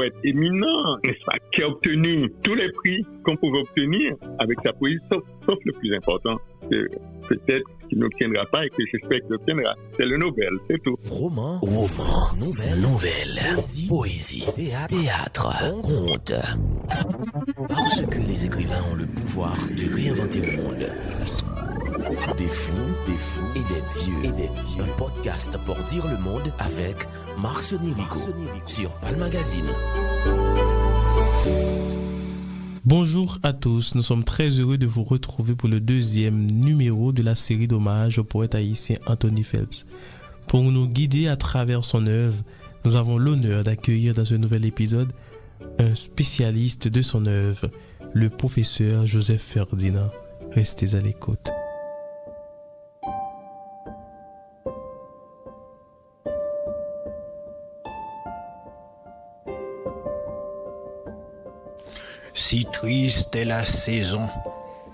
poète éminent, n'est-ce pas, qui a obtenu tous les prix qu'on pouvait obtenir avec sa poésie, sauf le plus important, que peut-être qu'il n'obtiendra pas et que j'espère qu'il obtiendra. C'est le Nobel, c'est tout. Roman, nouvelle, poésie, théâtre, conte. Parce que les écrivains ont le pouvoir de réinventer le monde. Des fous et des dieux. Un podcast pour dire le monde avec Marc Sonirico sur Palm Magazine. Bonjour à tous, nous sommes très heureux de vous retrouver pour le deuxième numéro de la série d'hommage au poète haïtien Anthony Phelps. Pour nous guider à travers son œuvre, nous avons l'honneur d'accueillir dans ce nouvel épisode un spécialiste de son œuvre, le professeur Joseph Ferdinand. Restez à l'écoute. Si triste est la saison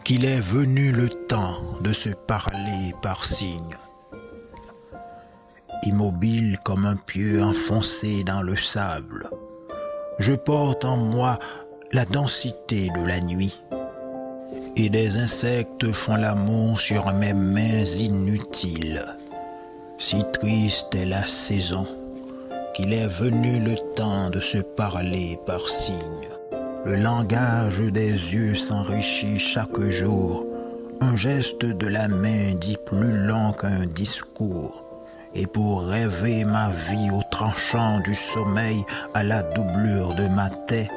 qu'il est venu le temps de se parler par signes. Immobile comme un pieu enfoncé dans le sable, je porte en moi la densité de la nuit, et des insectes font l'amour sur mes mains inutiles. Si triste est la saison qu'il est venu le temps de se parler par signes. Le langage des yeux s'enrichit chaque jour. Un geste de la main dit plus long qu'un discours. Et pour rêver ma vie au tranchant du sommeil à la doublure de ma tête,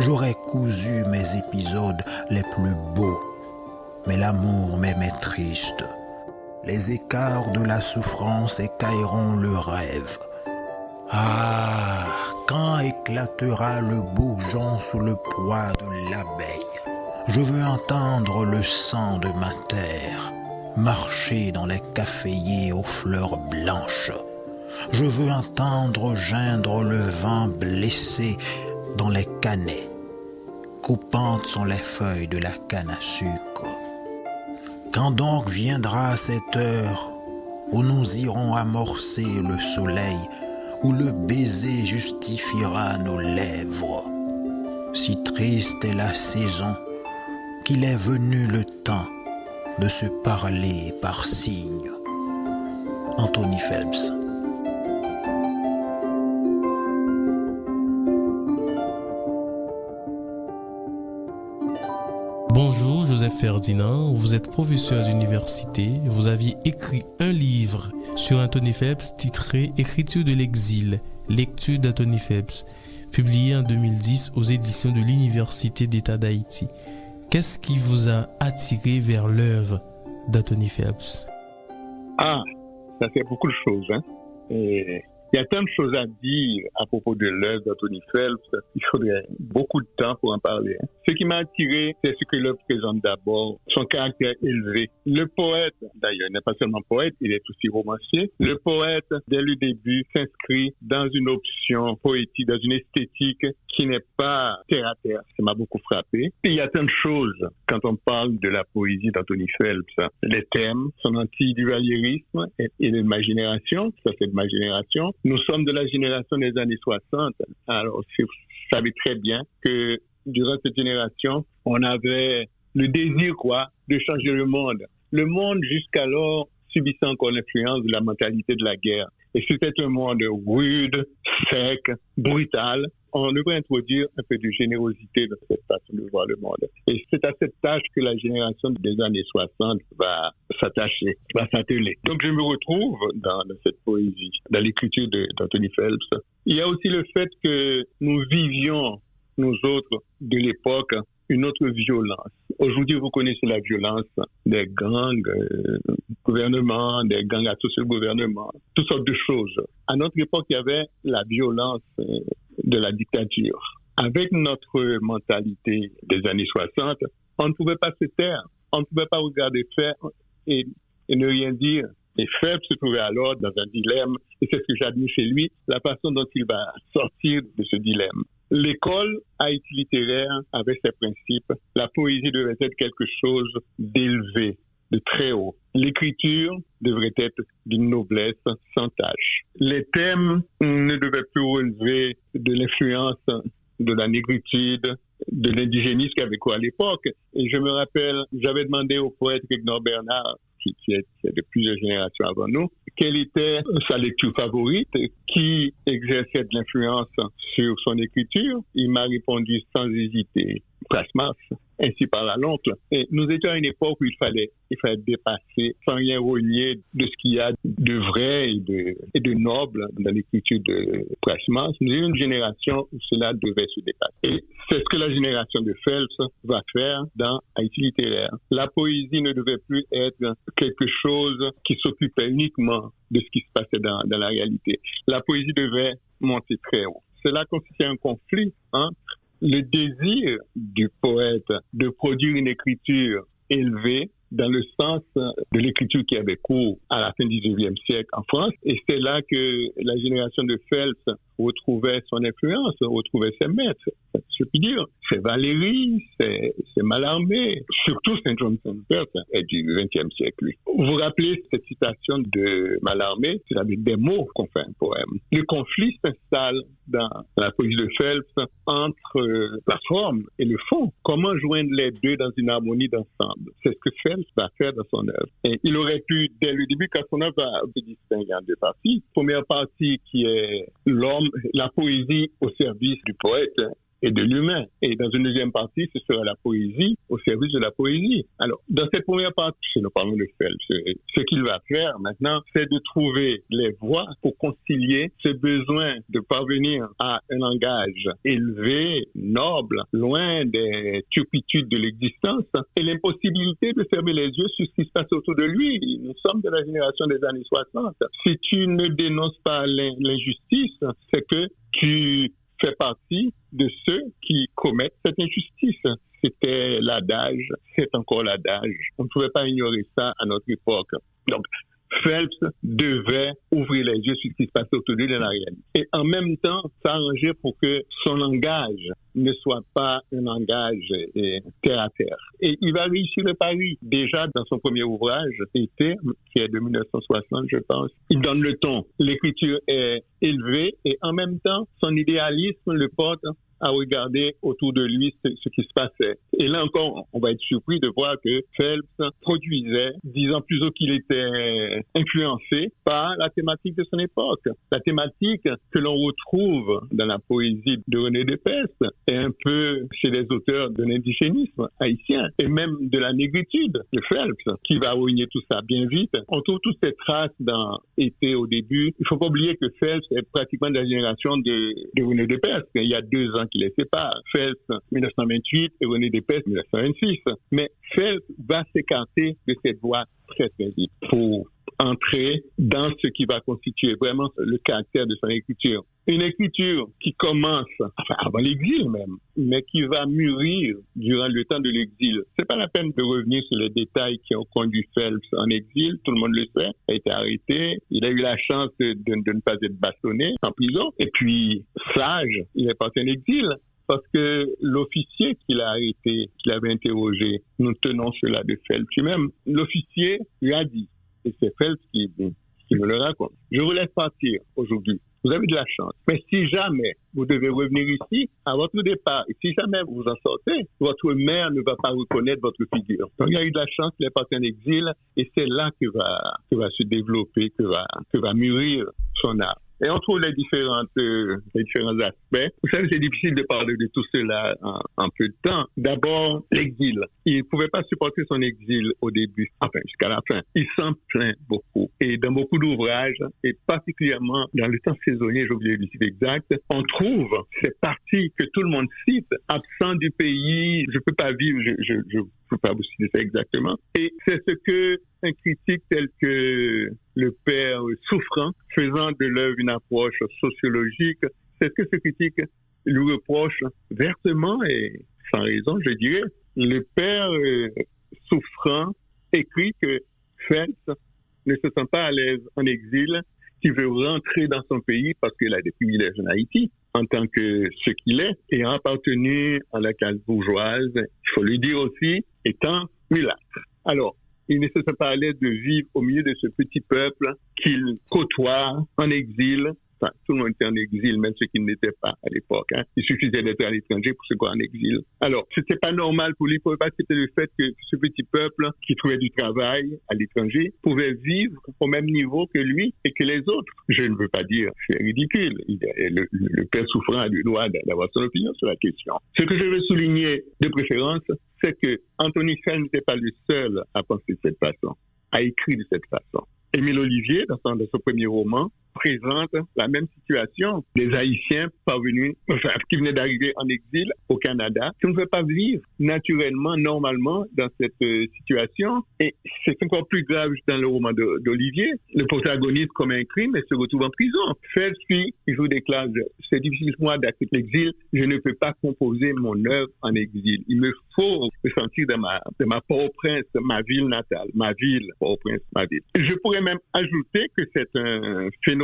j'aurais cousu mes épisodes les plus beaux. Mais l'amour m'aimait triste. Les écarts de la souffrance écailleront le rêve. Ah, quand éclatera le bourgeon sous le poids de l'abeille? Je veux entendre le sang de ma terre marcher dans les caféiers aux fleurs blanches. Je veux entendre geindre le vent blessé dans les canets. Coupantes sont les feuilles de la canne à sucre. Quand donc viendra cette heure où nous irons amorcer le soleil, où le baiser justifiera nos lèvres? Si triste est la saison qu'il est venu le temps de se parler par signes. Anthony Phelps. Bonjour Joseph Ferdinand, vous êtes professeur d'université, vous aviez écrit un livre sur Anthony Phelps titré Écriture de l'exil, lecture d'Anthony Phelps, publié en 2010 aux éditions de l'Université d'État d'Haïti. Qu'est-ce qui vous a attiré vers l'œuvre d'Anthony Phelps? Ah, ça fait beaucoup de choses, hein. Et il y a tant de choses à dire à propos de l'œuvre d'Anthony Phelps, il faudrait beaucoup de temps pour en parler. Hein. Ce qui m'a attiré, c'est ce que l'œuvre présente d'abord, son caractère élevé. Le poète, d'ailleurs, il n'est pas seulement poète, il est aussi romancier. Le poète, dès le début, s'inscrit dans une option poétique, dans une esthétique qui n'est pas terre à terre. Ça m'a beaucoup frappé. Et il y a tant de choses quand on parle de la poésie d'Anthony Phelps. Les thèmes, son anti-duvalierisme et de ma génération, ça c'est de ma génération. Nous sommes de la génération des années 60. Alors, vous savez très bien que durant cette génération, on avait le désir, de changer le monde. Le monde, jusqu'alors, subissait encore l'influence de la mentalité de la guerre. Et c'était un monde rude, sec, brutal. On devrait introduire un peu de générosité dans cette façon de voir le monde. Et c'est à cette tâche que la génération des années 60 va s'attacher, va s'atteler. Donc je me retrouve dans cette poésie, dans l'écriture d'Anthony Phelps. Il y a aussi le fait que nous vivions, nous autres, de l'époque, une autre violence. Aujourd'hui, vous connaissez la violence des gangs, gouvernement, des gangs associés au gouvernement, toutes sortes de choses. À notre époque, il y avait la violence de la dictature. Avec notre mentalité des années 60, on ne pouvait pas se taire, on ne pouvait pas regarder faire et ne rien dire. Et Phelps se trouvait alors dans un dilemme, et c'est ce que j'admire chez lui, la façon dont il va sortir de ce dilemme. L'école haïti littéraire avait ses principes. La poésie devait être quelque chose d'élevé, de très haut. L'écriture devrait être d'une noblesse sans tache. Les thèmes ne devaient plus relever de l'influence de la négritude, de l'indigénisme qu'il y avait quoi à l'époque. Et je me rappelle, j'avais demandé au poète Rignor Bernard, qui est de plusieurs générations avant nous, quelle était sa lecture favorite, qui exerçait de l'influence sur son écriture. Il m'a répondu sans hésiter, Prasmas, ainsi parla l'oncle. Et nous étions à une époque où il fallait dépasser sans rien renier de ce qu'il y a de vrai et de noble dans l'écriture de Prasmas. Nous étions une génération où cela devait se dépasser. Et c'est ce que la génération de Phelps va faire dans Haïti littéraire. La poésie ne devait plus être quelque chose qui s'occupait uniquement de ce qui se passait dans la réalité. La poésie devait monter très haut. Cela constituait un conflit entre le désir du poète de produire une écriture élevée dans le sens de l'écriture qui avait cours à la fin du XIXe siècle en France. Et c'est là que la génération de Phelps retrouvait son influence, retrouvait ses maîtres. Je peux dire, c'est Valéry, c'est Mallarmé, surtout Saint John Saint-Bert est du XXe siècle. Lui. Vous vous rappelez cette citation de Mallarmé, c'est avec des mots qu'on fait un poème. Le conflit s'installe dans la poésie de Phelps entre la forme et le fond. Comment joindre les deux dans une harmonie d'ensemble? C'est ce que Phelps va faire dans son œuvre. Et il aurait pu, dès le début, quand son œuvre va se distinguer en deux parties. Première partie qui est l'homme, la poésie au service du poète et de l'humain. Et dans une deuxième partie, ce sera la poésie au service de la poésie. Alors, dans cette première partie, nous parlons de Phelps. Ce qu'il va faire maintenant, c'est de trouver les voies pour concilier ce besoin de parvenir à un langage élevé, noble, loin des turpitudes de l'existence, et l'impossibilité de fermer les yeux sur ce qui se passe autour de lui. Nous sommes de la génération des années 60. Si tu ne dénonces pas l'injustice, c'est que tu fait partie de ceux qui commettent cette injustice. C'était l'adage, c'est encore l'adage. On ne pouvait pas ignorer ça à notre époque. Donc, Phelps devait ouvrir les yeux sur ce qui se passait autour de lui dans la réalité. Et en même temps, s'arranger pour que son langage ne soit pas un langage terre à terre. Et il va réussir le pari. Déjà, dans son premier ouvrage, Été, qui est de 1960, je pense, il donne le ton. L'écriture est élevée et en même temps, son idéalisme le porte à regarder autour de lui ce qui se passait. Et là encore, on va être surpris de voir que Phelps produisait, disant plutôt qu'il était influencé par la thématique de son époque. La thématique que l'on retrouve dans la poésie de René Despès est un peu chez les auteurs de l'indigénisme haïtien et même de la négritude de Phelps, qui va ruiner tout ça bien vite. On trouve toutes ces traces dans Été au début. Il ne faut pas oublier que Phelps est pratiquement de la génération de René Despès. Il y a 2 ans qui les sépare. Phelps 1928 et René Despès 1926. Mais Phelps va s'écarter de cette voie très très vite pour entrer dans ce qui va constituer vraiment le caractère de son écriture. Une écriture qui commence, enfin avant l'exil même, mais qui va mûrir durant le temps de l'exil. C'est pas la peine de revenir sur les détails qui ont conduit Phelps en exil, tout le monde le sait, il a été arrêté, il a eu la chance de ne pas être bastonné en prison, et puis sage, il est parti en exil. Parce que l'officier qu'il a arrêté, qu'il avait interrogé, nous tenons cela de Phelps lui-même, l'officier lui a dit, et c'est Phelps qui me le raconte, je vous laisse partir aujourd'hui, vous avez de la chance, mais si jamais vous devez revenir ici, à votre départ, et si jamais vous en sortez, votre mère ne va pas reconnaître votre figure. Donc il y a eu de la chance qu'il est parti en exil, et c'est là que va se développer, que va mûrir son art. Et on trouve les différents aspects. Vous savez, c'est difficile de parler de tout cela en peu de temps. D'abord, l'exil. Il ne pouvait pas supporter son exil au début, enfin jusqu'à la fin. Il s'en plaint beaucoup. Et dans beaucoup d'ouvrages, et particulièrement dans le temps saisonnier, j'ai oublié le titre exact, on trouve ces parties que tout le monde cite, absent du pays, je ne peux pas vivre, je ne peux pas vous citer ça exactement. Et c'est ce que un critique tel que le père Souffrant, faisant de l'œuvre une approche sociologique, c'est ce que ce critique lui reproche vertement et sans raison, je dirais. Le père Souffrant écrit que Phelps ne se sent pas à l'aise en exil, qu'il veut rentrer dans son pays parce qu'il a des privilèges en Haïti, en tant que ce qu'il est, et appartenu à la classe bourgeoise, il faut le dire aussi, étant mulâtre. Alors, il ne se parlait de vivre au milieu de ce petit peuple qu'il côtoie en exil. Enfin, tout le monde était en exil, même ceux qui n'étaient pas à l'époque. Il suffisait d'être à l'étranger pour se voir en exil. Alors, c'était pas normal pour lui, pour pas c'était le fait que ce petit peuple qui trouvait du travail à l'étranger pouvait vivre au même niveau que lui et que les autres. Je ne veux pas dire, c'est ridicule. Le père souffrant a le droit d'avoir son opinion sur la question. Ce que je veux souligner de préférence, c'est que Anthony Fell n'était pas le seul à penser de cette façon, à écrire de cette façon. Émile Olivier, dans son premier roman, présente la même situation des Haïtiens qui venaient d'arriver en exil au Canada, qui ne pouvaient pas vivre naturellement, normalement, dans cette situation. Et c'est encore plus grave dans le roman d'Olivier. Le protagoniste commet un crime et se retrouve en prison. Felsi, il vous déclare, c'est difficile pour moi d'accepter l'exil, je ne peux pas composer mon œuvre en exil. Il me faut me sentir de ma Port-au-Prince, ma ville natale, ma ville, Port-au-Prince, ma ville. Je pourrais même ajouter que c'est un phénomène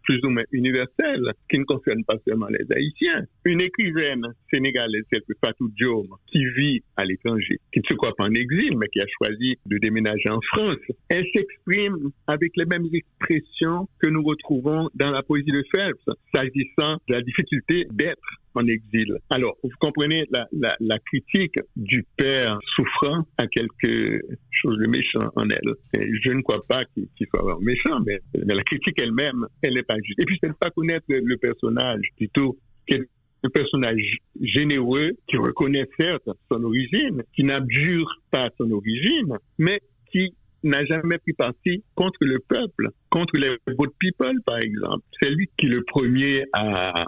plus ou moins universel qui ne concerne pas seulement les Haïtiens. Une écrivaine sénégalaise, Fatou Diom, qui vit à l'étranger, qui ne se croit pas en exil, mais qui a choisi de déménager en France, elle s'exprime avec les mêmes expressions que nous retrouvons dans la poésie de Phelps, s'agissant de la difficulté d'être en exil. Alors, vous comprenez la critique du père souffrant a quelque chose de méchant en elle. Et je ne crois pas qu'il soit vraiment méchant, mais la critique elle-même, elle n'est pas juste. Et puis, c'est de ne pas connaître le personnage, plutôt un personnage généreux qui reconnaît certes son origine, qui n'abjure pas son origine, mais qui n'a jamais pris parti contre le peuple, contre les vote people, par exemple. C'est lui qui le premier a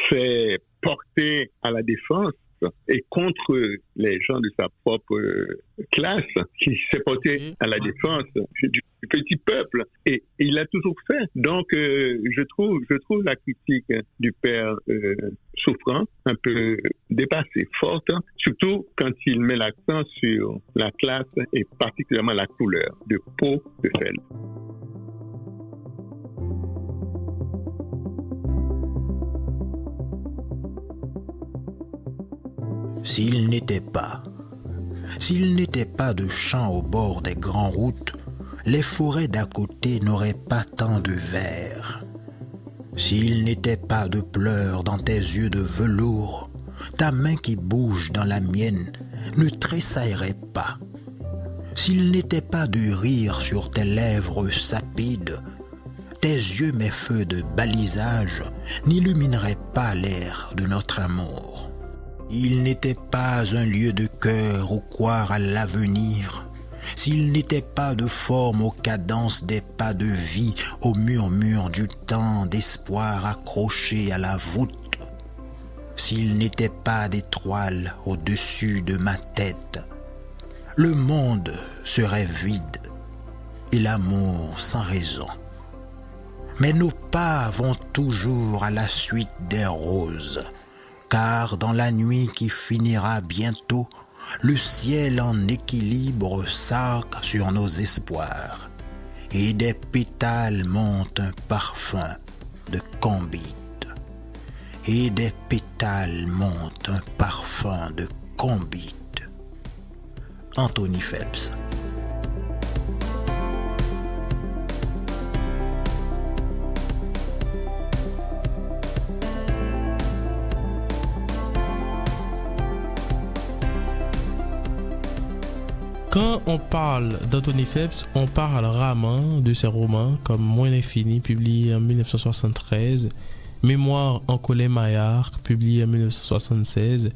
fait porter à la défense et contre les gens de sa propre classe, qui s'est porté à la défense du petit peuple. Et il l'a toujours fait. Donc, je trouve la critique du père souffrant un peu dépassée, forte, surtout quand il met l'accent sur la classe et particulièrement la couleur de peau de Phelps. S'il n'était pas de champs au bord des grandes routes, les forêts d'à côté n'auraient pas tant de vers. S'il n'était pas de pleurs dans tes yeux de velours, ta main qui bouge dans la mienne ne tressaillerait pas. S'il n'était pas de rire sur tes lèvres sapides, tes yeux mes feux de balisage n'illumineraient pas l'air de notre amour. Il n'était pas un lieu de cœur où croire à l'avenir, s'il n'était pas de forme aux cadences des pas de vie, au murmure du temps d'espoir accroché à la voûte, s'il n'était pas d'étoiles au-dessus de ma tête, le monde serait vide et l'amour sans raison. Mais nos pas vont toujours à la suite des roses, car dans la nuit qui finira bientôt, le ciel en équilibre s'arc sur nos espoirs, et des pétales montent un parfum de combite, et des pétales montent un parfum de combite. Anthony Phelps. Quand on parle d'Anthony Phelps, on parle rarement de ses romans comme Moins l'infini, publié en 1973, Mémoire en Colin Maillard, publié en 1976,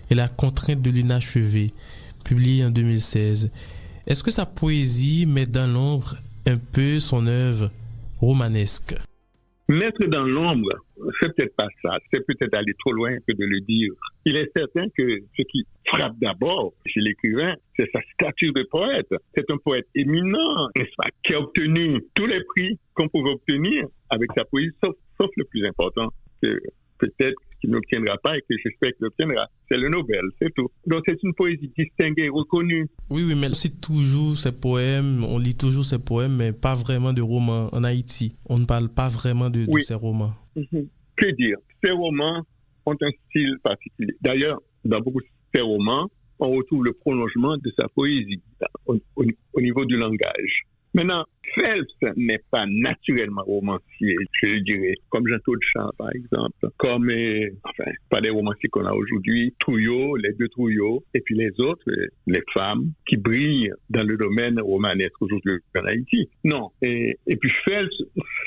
et La contrainte de l'inachevé, publié en 2016. Est-ce que sa poésie met dans l'ombre un peu son œuvre romanesque? Mettre dans l'ombre, c'est peut-être pas ça. C'est peut-être aller trop loin que de le dire. Il est certain que ce qui frappe d'abord chez l'écrivain, c'est sa stature de poète. C'est un poète éminent, n'est-ce pas, qui a obtenu tous les prix qu'on pouvait obtenir avec sa poésie, sauf le plus important, que peut-être qu'il n'obtiendra pas et que j'espère qu'il obtiendra. C'est le Nobel, c'est tout. Donc c'est une poésie distinguée, reconnue. Oui, mais on cite toujours ses poèmes, on lit toujours ses poèmes, mais pas vraiment de romans en Haïti. On ne parle pas vraiment de ses romans. Que dire? Ces romans ont un style particulier. D'ailleurs, dans beaucoup de ces romans, on retrouve le prolongement de sa poésie au niveau du langage. Maintenant, Phelps n'est pas naturellement romancier, je dirais, comme Jean Taudchamp, par exemple, comme, pas les romanciers qu'on a aujourd'hui, Trouillot, les deux Trouillot, et puis les autres, les femmes qui brillent dans le domaine romanesque aujourd'hui en Haïti. Non. Et puis Phelps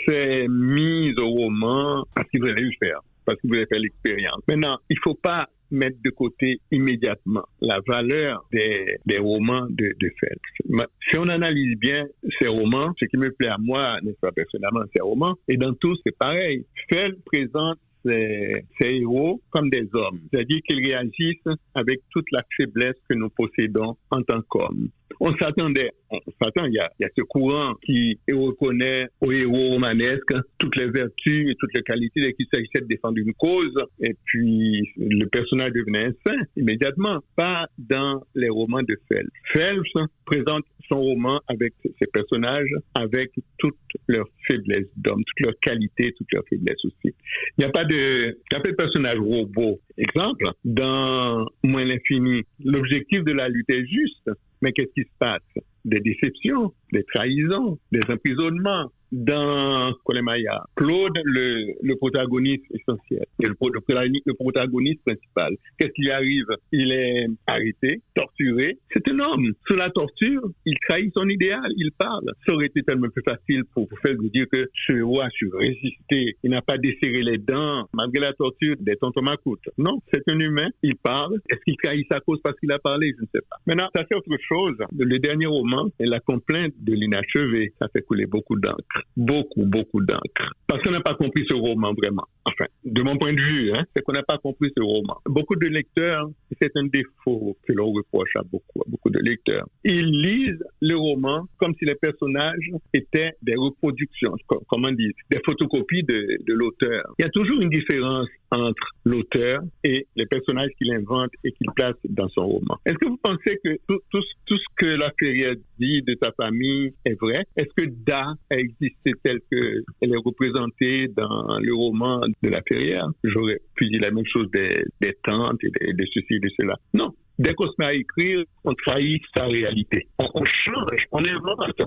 s'est mis au roman parce qu'il voulait le faire, parce qu'il voulait faire l'expérience. Maintenant, il ne faut pas mettre de côté immédiatement la valeur des romans de Phelps. Si on analyse bien ces romans, ce qui me plaît à moi, n'est-ce pas, personnellement, ces romans, et dans tous, c'est pareil. Phelps présente ces héros comme des hommes, c'est-à-dire qu'ils réagissent avec toute la faiblesse que nous possédons en tant qu'hommes. On s'attend, il y a ce courant qui reconnaît aux héros romanesques toutes les vertus et toutes les qualités dès qu'il s'agissait de défendre une cause, et puis le personnage devenait un saint immédiatement, pas dans les romans de Phelps. Phelps présente son roman avec ses personnages, avec toutes leurs faiblesses d'hommes, toutes leurs qualités, toutes leurs faiblesses aussi. Il n'y a pas de personnage robot. Exemple, dans Moins l'infini, l'objectif de la lutte est juste, mais qu'est-ce qui se passe? Des déceptions, des trahisons, des emprisonnements. Dans Kolemaya, Claude, le protagoniste essentiel, et le protagoniste principal, qu'est-ce qui arrive? Il est arrêté, torturé. C'est un homme. Sous la torture, il trahit son idéal, il parle. Ça aurait été tellement plus facile pour vous faire dire que ce héros a su résister. Il n'a pas desserré les dents, malgré la torture des tontons Macoute. Non, c'est un humain, il parle. Est-ce qu'il trahit sa cause parce qu'il a parlé? Je ne sais pas. Maintenant, ça c'est autre chose. Le dernier roman est la complainte de l'inachevé. Ça fait couler beaucoup d'encre. Beaucoup d'encre. Parce qu'on n'a pas compris ce roman vraiment. Enfin, de mon point de vue, c'est qu'on n'a pas compris ce roman. Beaucoup de lecteurs, c'est un défaut que l'on reproche à beaucoup de lecteurs. Ils lisent le roman comme si les personnages étaient des reproductions, comme on dit, des photocopies de l'auteur. Il y a toujours une différence entre l'auteur et les personnages qu'il invente et qu'il place dans son roman. Est-ce que vous pensez que tout ce que la Ferrière dit de sa famille est vrai? Est-ce que Da a existé telle qu'elle est représentée dans le roman de la Ferrière? J'aurais pu dire la même chose des tantes et de ceci et de cela. Non. Dès qu'on se met à écrire, on trahit sa réalité. On change, on invente.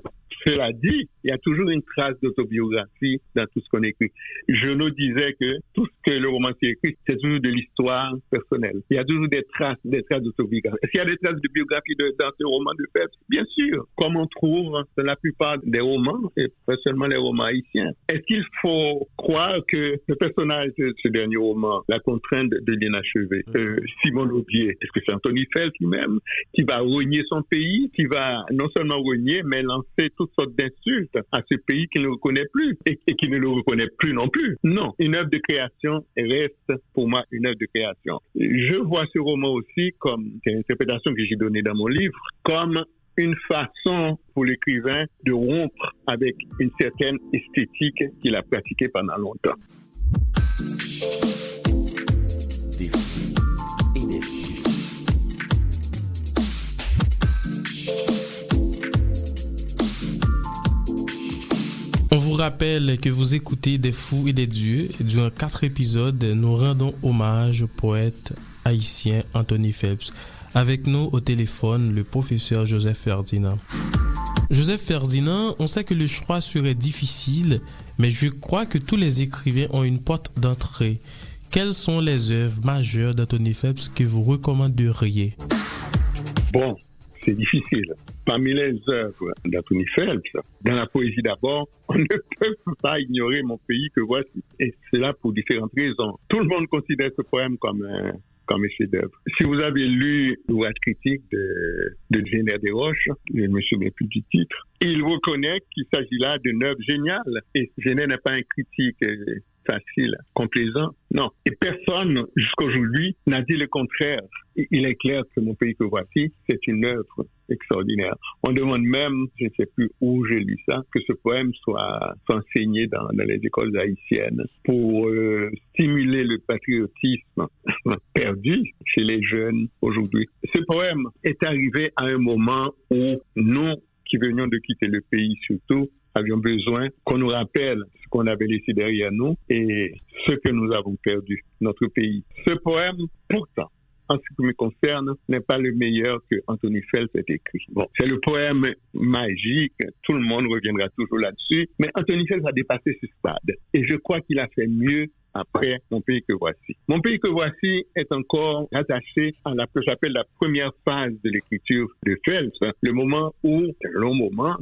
Cela dit, il y a toujours une trace d'autobiographie dans tout ce qu'on écrit. Genot disait que tout ce que le romancier écrit, c'est toujours de l'histoire personnelle. Il y a toujours des traces d'autobiographie. Est-ce qu'il y a des traces de biographie dans ce roman de Phelps? Bien sûr, comme on trouve dans la plupart des romans, et pas seulement les romans haïtiens. Est-ce qu'il faut croire que le personnage de ce dernier roman, La contrainte de l'inachevé, Simon Laubier, est-ce que c'est Anthony Phelps lui-même qui va renier son pays, qui va non seulement renier, mais lancer toutes sortes d'insultes à ce pays qu'il ne reconnaît plus et qui ne le reconnaît plus non plus? Non, une œuvre de création reste pour moi une œuvre de création. Je vois ce roman aussi comme, c'est l'interprétation que j'ai donnée dans mon livre, comme une façon pour l'écrivain de rompre avec une certaine esthétique qu'il a pratiquée pendant longtemps. On vous rappelle que vous écoutez Des Fous et des Dieux. Durant 4 épisodes, nous rendons hommage au poète haïtien Anthony Phelps. Avec nous au téléphone, le professeur Joseph Ferdinand. Joseph Ferdinand, on sait que le choix serait difficile, mais je crois que tous les écrivains ont une porte d'entrée. Quelles sont les œuvres majeures d'Anthony Phelps que vous recommanderiez? Bon, c'est difficile. Parmi les œuvres d'Anthony Phelps, dans la poésie d'abord, on ne peut pas ignorer Mon pays que voici. Et c'est là pour différentes raisons. Tout le monde considère ce poème comme un chef-d'œuvre. Si vous avez lu l'ouvrage critique de Jenner Desroches, je ne me souviens plus du titre, il reconnaît qu'il s'agit là d'une œuvre géniale. Et Jenner n'est pas un critique facile, complaisant. Non. Et personne, jusqu'aujourd'hui, n'a dit le contraire. Il est clair que Mon pays que voici, c'est une œuvre extraordinaire. On demande même, je ne sais plus où j'ai lu ça, que ce poème soit enseigné dans les écoles haïtiennes pour stimuler le patriotisme perdu chez les jeunes aujourd'hui. Ce poème est arrivé à un moment où nous, qui venions de quitter le pays surtout, avions besoin qu'on nous rappelle ce qu'on avait laissé derrière nous et ce que nous avons perdu, notre pays. Ce poème, pourtant, en ce qui me concerne, n'est pas le meilleur que Anthony Phelps ait écrit. Bon, c'est le poème magique, tout le monde reviendra toujours là-dessus, mais Anthony Phelps a dépassé ce stade. Et je crois qu'il a fait mieux après Mon pays que voici. Mon pays que voici est encore attaché à ce que j'appelle la première phase de l'écriture de Phelps, le moment où, c'est un long moment,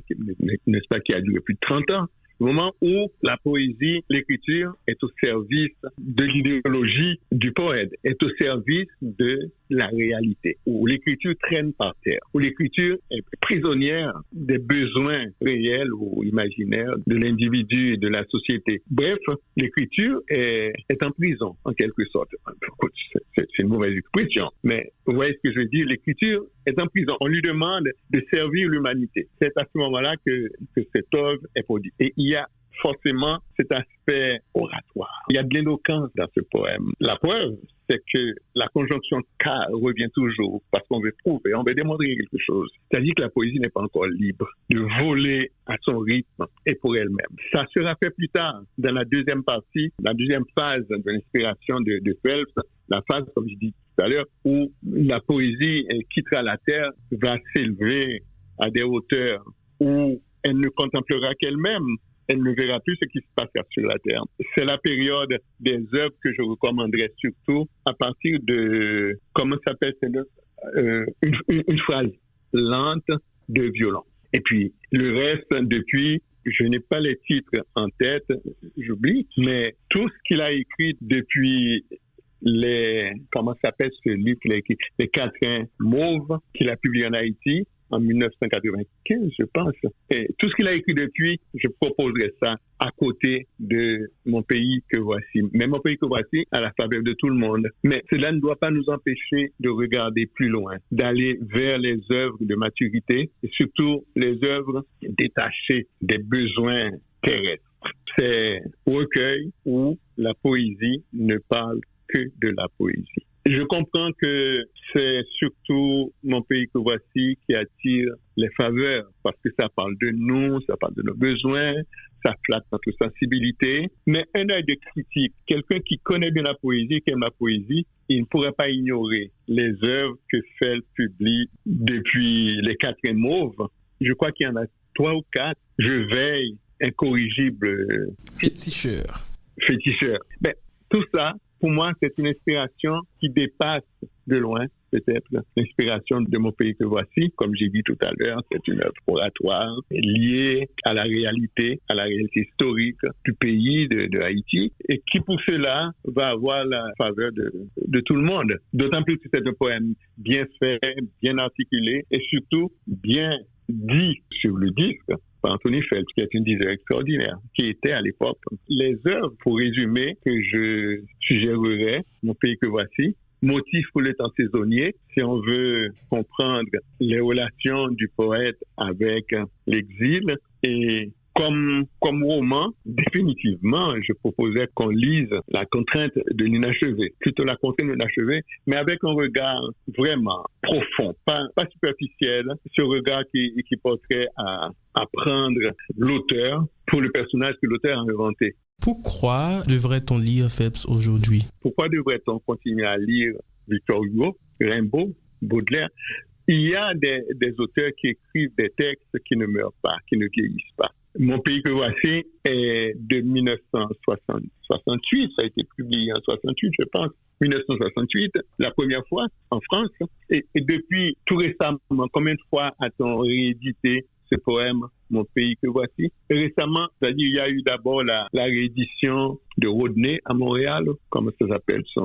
n'est-ce pas, qui a duré plus de 30 ans, le moment où la poésie, l'écriture est au service de l'idéologie du poète, est au service de la réalité, où l'écriture traîne par terre, où l'écriture est prisonnière des besoins réels ou imaginaires de l'individu et de la société. Bref, l'écriture est en prison, en quelque sorte. C'est une mauvaise expression, mais vous voyez ce que je veux dire, l'écriture est en prison. On lui demande de servir l'humanité. C'est à ce moment-là que cette œuvre est produite. Et il y a forcément cet aspect oratoire. Il y a de l'éloquence dans ce poème. La preuve, c'est que la conjonction « car » revient toujours parce qu'on veut prouver, on veut démontrer quelque chose. C'est-à-dire que la poésie n'est pas encore libre de voler à son rythme et pour elle-même. Ça sera fait plus tard, dans la deuxième partie, la deuxième phase de l'inspiration de Phelps, la phase, comme je dis tout à l'heure, où la poésie quittera la terre, va s'élever à des hauteurs où elle ne contemplera qu'elle-même. Elle ne verra plus ce qui se passera sur la terre. C'est la période des œuvres que je recommanderais surtout à partir de, comment s'appelle une phrase lente de violon. Et puis, le reste, depuis, je n'ai pas les titres en tête, j'oublie, mais tout ce qu'il a écrit depuis comment s'appelle ce livre qu'il a écrit, Les Quatrains Mauves, qu'il a publié en Haïti, en 1995, je pense. Et tout ce qu'il a écrit depuis, je proposerais ça à côté de Mon pays que voici. Mais Mon pays que voici, à la faveur de tout le monde. Mais cela ne doit pas nous empêcher de regarder plus loin, d'aller vers les œuvres de maturité, et surtout les œuvres détachées des besoins terrestres. C'est recueil où la poésie ne parle que de la poésie. Je comprends que c'est surtout Mon pays que voici qui attire les faveurs, parce que ça parle de nous, ça parle de nos besoins, ça flatte notre sensibilité. Mais un œil de critique, quelqu'un qui connaît bien la poésie, qui aime la poésie, il ne pourrait pas ignorer les œuvres que Phelps publie depuis Les Quatrains Mauves. Je crois qu'il y en a 3 ou 4. Je veille, incorrigible. Féticheur. Ben, tout ça, pour moi, c'est une inspiration qui dépasse de loin, peut-être, l'inspiration de Mon pays que voici. Comme j'ai dit tout à l'heure, c'est une œuvre oratoire liée à la réalité historique du pays de Haïti, et qui, pour cela, va avoir la faveur de tout le monde. D'autant plus que c'est un poème bien fait, bien articulé, et surtout bien dit sur le disque par Anthony Phelps, qui est une diseur extraordinaire, qui était à l'époque. Les œuvres, pour résumer, que je suggérerais, Mon pays que voici, Motif pour le temps saisonnier, si on veut comprendre les relations du poète avec l'exil, et comme roman, définitivement, je proposais qu'on lise La contrainte de l'inachevé, plutôt La contrainte de l'inachevé, mais avec un regard vraiment profond, pas superficiel, ce regard qui porterait à prendre l'auteur pour le personnage que l'auteur a inventé. Pourquoi devrait-on lire Phelps aujourd'hui? Pourquoi devrait-on continuer à lire Victor Hugo, Rimbaud, Baudelaire? Il y a des auteurs qui écrivent des textes qui ne meurent pas, qui ne vieillissent pas. Mon pays que voici est de 1968, ça a été publié en 68, je pense, 1968, la première fois en France. Et depuis tout récemment, combien de fois a-t-on réédité ce poème, Mon pays que voici? Récemment, c'est-à-dire il y a eu d'abord la réédition de Rodney à Montréal, comment ça s'appelle sa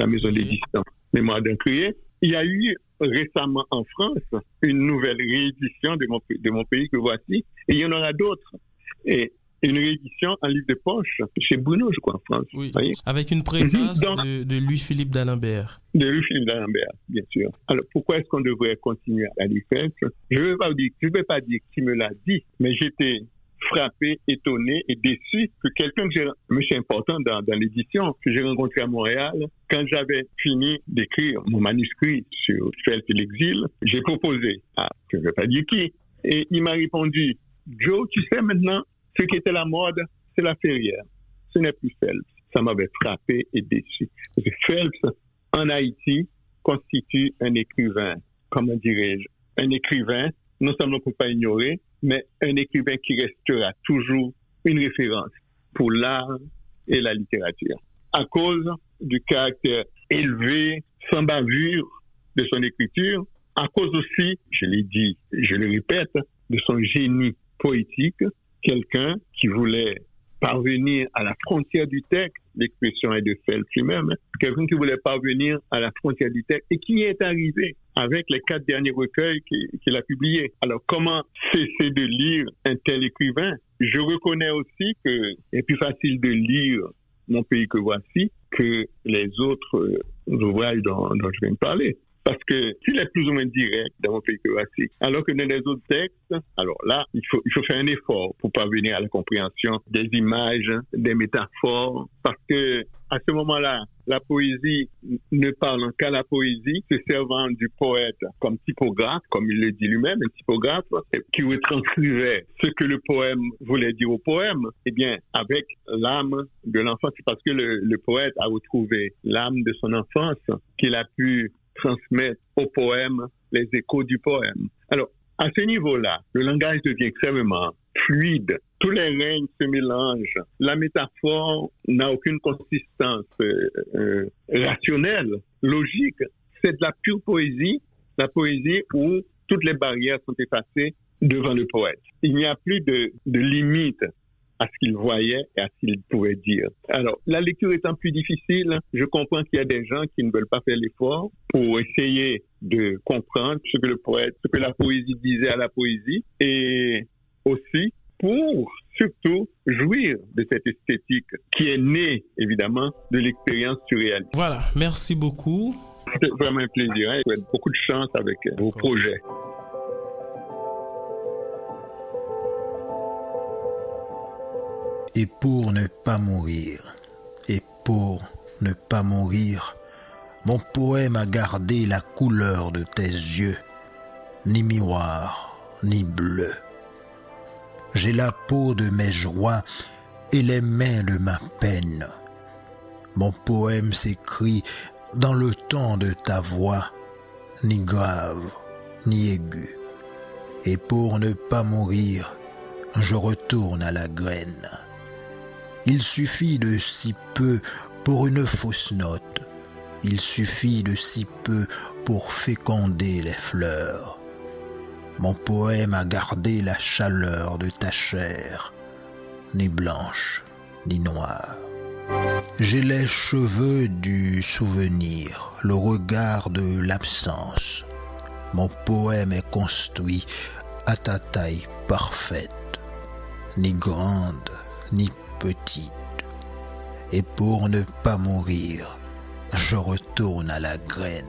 maison d'édition, Mémoire d'un crier. Il y a eu récemment en France une nouvelle réédition de Mon pays que voici, et il y en aura d'autres. Et une réédition en livre de poche chez Bruno, je crois, en France. Oui, avec une préface de Louis-Philippe d'Alembert. De Louis-Philippe d'Alembert, bien sûr. Alors, pourquoi est-ce qu'on devrait continuer à lire Phelps? Je ne vais pas dire qui me l'a dit, mais j'étais frappé, étonné et déçu que quelqu'un monsieur important dans l'édition, que j'ai rencontré à Montréal, quand j'avais fini d'écrire mon manuscrit sur Phelps et l'exil, j'ai proposé je ne vais pas dire qui, et il m'a répondu, Joe, tu sais maintenant, ce qui était la mode, c'est la Ferrière. Ce n'est plus Phelps. Ça m'avait frappé et déçu. Parce que Phelps en Haïti constitue un écrivain, comment dirais-je, un écrivain, non seulement pour ne pas ignorer, mais un écrivain qui restera toujours une référence pour l'art et la littérature. À cause du caractère élevé, sans bavure de son écriture, à cause aussi, je l'ai dit, je le répète, de son génie poétique, quelqu'un qui voulait parvenir à la frontière du texte, l'expression est de Phelps lui-même, quelqu'un qui voulait parvenir à la frontière du texte et qui est arrivé avec les 4 derniers recueils qu'il a publiés. Alors, comment cesser de lire un tel écrivain? Je reconnais aussi que c'est plus facile de lire Mon pays que voici que les autres ouvrages dont je viens de parler. Parce que s'il est plus ou moins direct dans Mon pays que voici, alors que dans les autres textes, alors là, il faut faire un effort pour parvenir à la compréhension des images, des métaphores, parce que à ce moment-là, la poésie ne parlant qu'à la poésie, se servant du poète comme typographe, comme il le dit lui-même, un typographe qui retranscrivait ce que le poème voulait dire au poème, eh bien, avec l'âme de l'enfant, c'est parce que le poète a retrouvé l'âme de son enfance qu'il a pu transmettre au poème les échos du poème. Alors, à ce niveau-là, le langage devient extrêmement fluide. Tous les règnes se mélangent. La métaphore n'a aucune consistance rationnelle, logique. C'est de la pure poésie, la poésie où toutes les barrières sont effacées devant le poète. Il n'y a plus de limite à ce qu'il voyait et à ce qu'il pouvait dire. Alors, la lecture étant plus difficile, je comprends qu'il y a des gens qui ne veulent pas faire l'effort pour essayer de comprendre ce que le poète, ce que la poésie disait à la poésie, et aussi pour surtout jouir de cette esthétique qui est née, évidemment, de l'expérience surréaliste. Voilà, merci beaucoup. C'est vraiment un plaisir. Je souhaite beaucoup de chance avec vos projets. Et pour ne pas mourir, mon poème a gardé la couleur de tes yeux, ni miroir, ni bleu. J'ai la peau de mes joies et les mains de ma peine. Mon poème s'écrit dans le ton de ta voix, ni grave, ni aigu. Et pour ne pas mourir, je retourne à la graine. Il suffit de si peu pour une fausse note. Il suffit de si peu pour féconder les fleurs. Mon poème a gardé la chaleur de ta chair, ni blanche, ni noire. J'ai les cheveux du souvenir, le regard de l'absence. Mon poème est construit à ta taille parfaite, ni grande, ni petite. Et pour ne pas mourir, je retourne à la graine.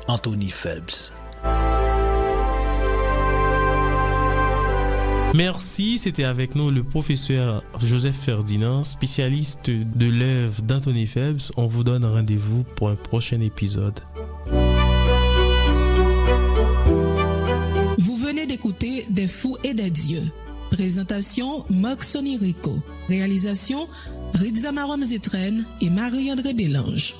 Anthony Phelps. Merci, c'était avec nous le professeur Joseph Ferdinand, spécialiste de l'œuvre d'Anthony Phelps. On vous donne rendez-vous pour un prochain épisode. Vous venez d'écouter Des fous et des dieux. Présentation Marc Sonny Rico. Réalisation Ritza Marom Zitren et Marie-André Bélange.